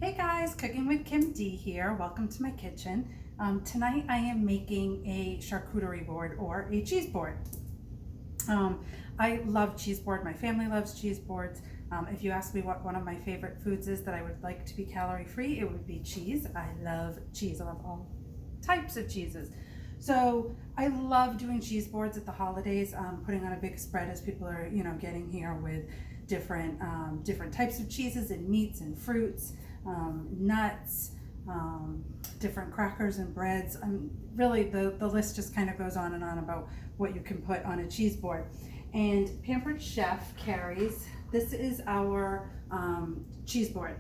Hey guys, Cooking with Kim D here. Welcome to my kitchen. Tonight I am making a charcuterie board or a cheese board. I love cheese board. My family loves cheese boards. If you ask me what one of my favorite foods is that I would like to be calorie free, it would be cheese. I love cheese. I love all types of cheeses. So I love doing cheese boards at the holidays, putting on a big spread as people are, getting here with different types of cheeses and meats and fruits, nuts, different crackers and breads. Really, the list just kind of goes on and on about what you can put on a cheese board. And Pampered Chef carries, this is our cheese board.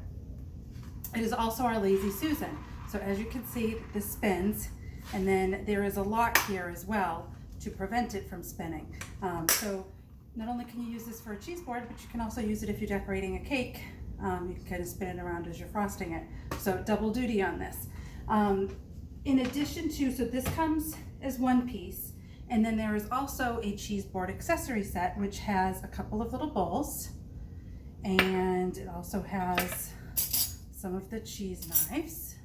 It is also our Lazy Susan. So as you can see, this spins, and then there is a lock here as well to prevent it from spinning. So not only can you use this for a cheese board, but you can also use it if you're decorating a cake. You can kind of spin it around as you're frosting it. So double duty on this. In addition to, so this comes as one piece, and then there is also a cheese board accessory set, which has a couple of little bowls, and it also has some of the cheese knives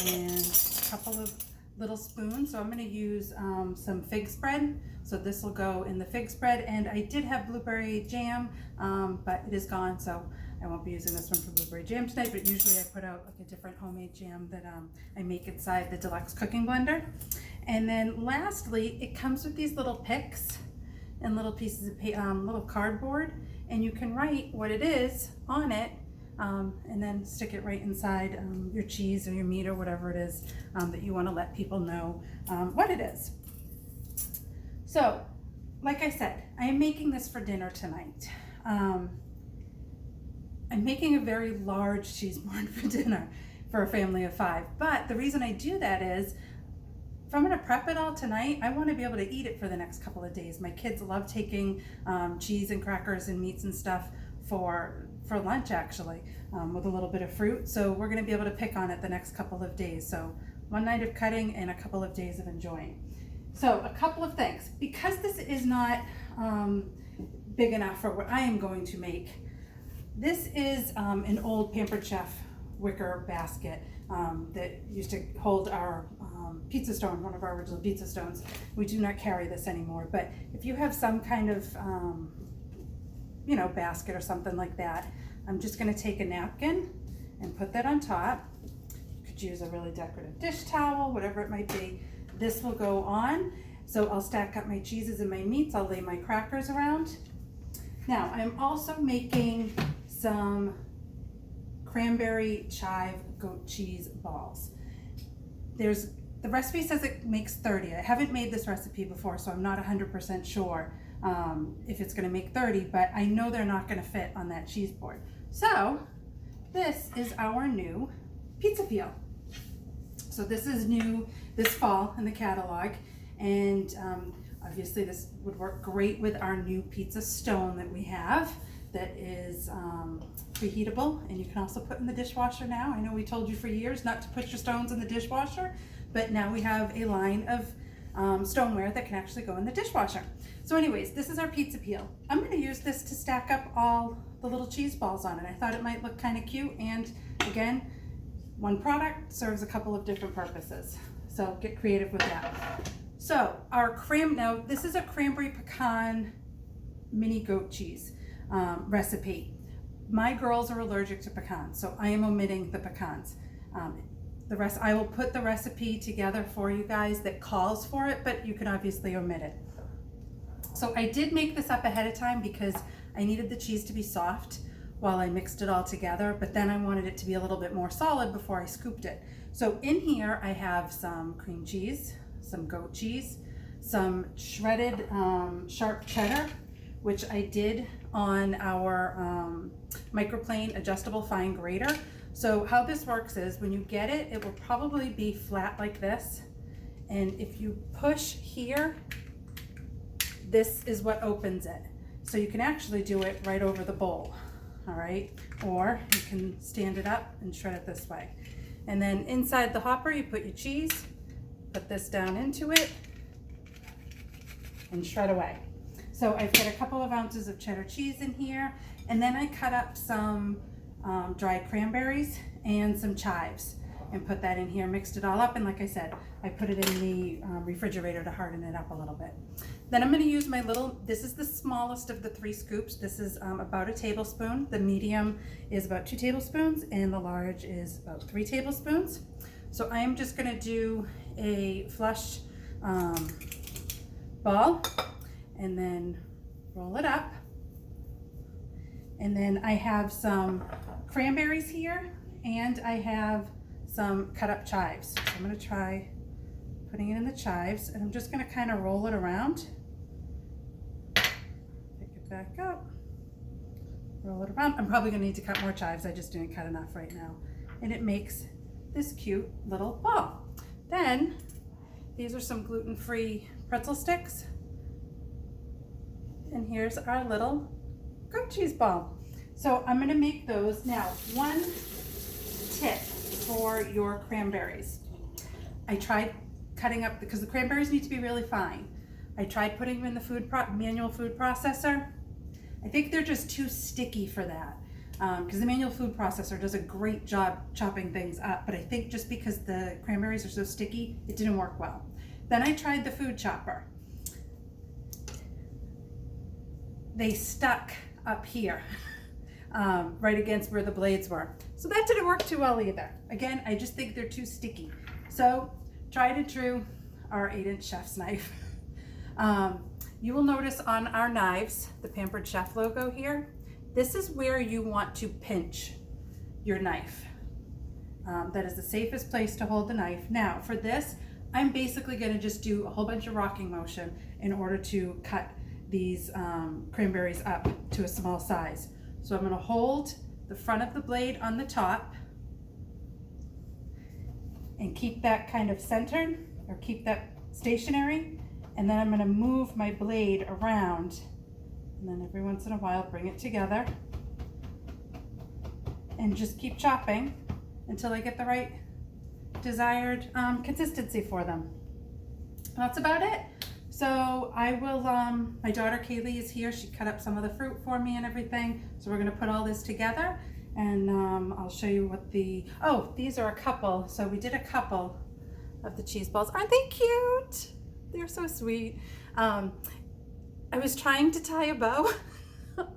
and a couple of little spoons. So I'm going to use some fig spread. So this will go in the fig spread, and I did have blueberry jam, but it is gone, so I won't be using this one for blueberry jam tonight, but usually I put out like a different homemade jam that I make inside the deluxe cooking blender. And then lastly, it comes with these little picks and little pieces of little cardboard, and you can write what it is on it, and then stick it right inside your cheese or your meat or whatever it is that you want to let people know what it is. So, like I said, I am making this for dinner tonight. I'm making a very large cheese board for dinner for a family of 5. But the reason I do that is, if I'm going to prep it all tonight, I want to be able to eat it for the next couple of days. My kids love taking cheese and crackers and meats and stuff for lunch, actually, with a little bit of fruit. So we're going to be able to pick on it the next couple of days. So one night of cutting and a couple of days of enjoying. So a couple of things. Because this is not big enough for what I am going to make, this is an old Pampered Chef wicker basket that used to hold our pizza stone, one of our original pizza stones. We do not carry this anymore, but if you have some kind of basket or something like that, I'm just going to take a napkin and put that on top. You could use a really decorative dish towel, whatever it might be. This will go on. So I'll stack up my cheeses and my meats. I'll lay my crackers around. Now I'm also making some cranberry chive goat cheese balls. The recipe says it makes 30. I haven't made this recipe before, so I'm not 100% sure if it's going to make 30, but I know they're not going to fit on that cheese board. So this is our new pizza peel. So this is new this fall in the catalog, and obviously this would work great with our new pizza stone that we have that is preheatable, and you can also put in the dishwasher now. I know we told you for years not to put your stones in the dishwasher, but now we have a line of stoneware that can actually go in the dishwasher. So anyways, this is our pizza peel. I'm going to use this to stack up all the little cheese balls on it. I thought it might look kind of cute, and again, one product serves a couple of different purposes. So get creative with that. So now this is a cranberry pecan mini goat cheese recipe. My girls are allergic to pecans, so I am omitting the pecans. The rest, I will put the recipe together for you guys that calls for it, but you can obviously omit it. So I did make this up ahead of time because I needed the cheese to be soft while I mixed it all together, but then I wanted it to be a little bit more solid before I scooped it. So in here I have some cream cheese, some goat cheese, some shredded sharp cheddar, which I did on our microplane adjustable fine grater. So how this works is when you get it, it will probably be flat like this. And if you push here, this is what opens it. So you can actually do it right over the bowl, all right? Or you can stand it up and shred it this way. And then inside the hopper, you put your cheese, put this down into it, and shred away. So I've got a couple of ounces of cheddar cheese in here, and then I cut up some dried cranberries and some chives, and put that in here, mixed it all up, and like I said, I put it in the refrigerator to harden it up a little bit. Then I'm going to use my little, this is the smallest of the 3 scoops. This is about a tablespoon. The medium is about 2 tablespoons, and the large is about 3 tablespoons. So I am just going to do a flush ball, and then roll it up. And then I have some cranberries here, and I have some cut up chives. So I'm going to try putting it in the chives, and I'm just going to kind of roll it around. Pick it back up, roll it around. I'm probably going to need to cut more chives. I just didn't cut enough right now. And it makes this cute little ball. Then these are some gluten-free pretzel sticks. And here's our little goat cheese ball. So I'm going to make those. Now, one tip for your cranberries. I tried cutting up, because the cranberries need to be really fine. I tried putting them in the manual food processor. I think they're just too sticky for that, because the manual food processor does a great job chopping things up, but I think just because the cranberries are so sticky, it didn't work well. Then I tried the food chopper. They stuck up here, right against where the blades were. So that didn't work too well either. Again, I just think they're too sticky. So tried and true, our 8-inch chef's knife. You will notice on our knives, the Pampered Chef logo here, this is where you want to pinch your knife. That is the safest place to hold the knife. Now for this, I'm basically gonna just do a whole bunch of rocking motion in order to cut these cranberries up to a small size. So I'm gonna hold the front of the blade on the top and keep that kind of centered, or keep that stationary, and then I'm going to move my blade around, and then every once in a while bring it together and just keep chopping until I get the right desired consistency for them. That's about it. So I will, my daughter Kaylee is here. She cut up some of the fruit for me and everything. So we're going to put all this together, and I'll show you what these are a couple. So we did a couple of the cheese balls. Aren't they cute? They're so sweet. I was trying to tie a bow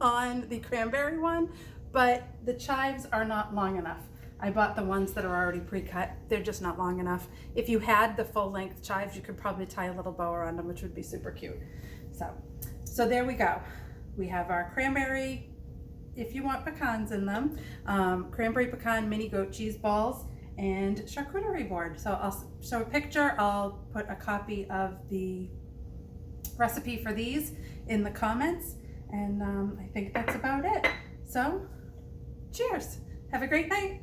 on the cranberry one, but the chives are not long enough. I bought the ones that are already pre-cut. They're just not long enough. If you had the full length chives, you could probably tie a little bow around them, which would be super cute. So there we go. We have our cranberry, if you want pecans in them, cranberry pecan mini goat cheese balls, and charcuterie board. So I'll show a picture. I'll put a copy of the recipe for these in the comments, and I think that's about it. So cheers. Have a great night.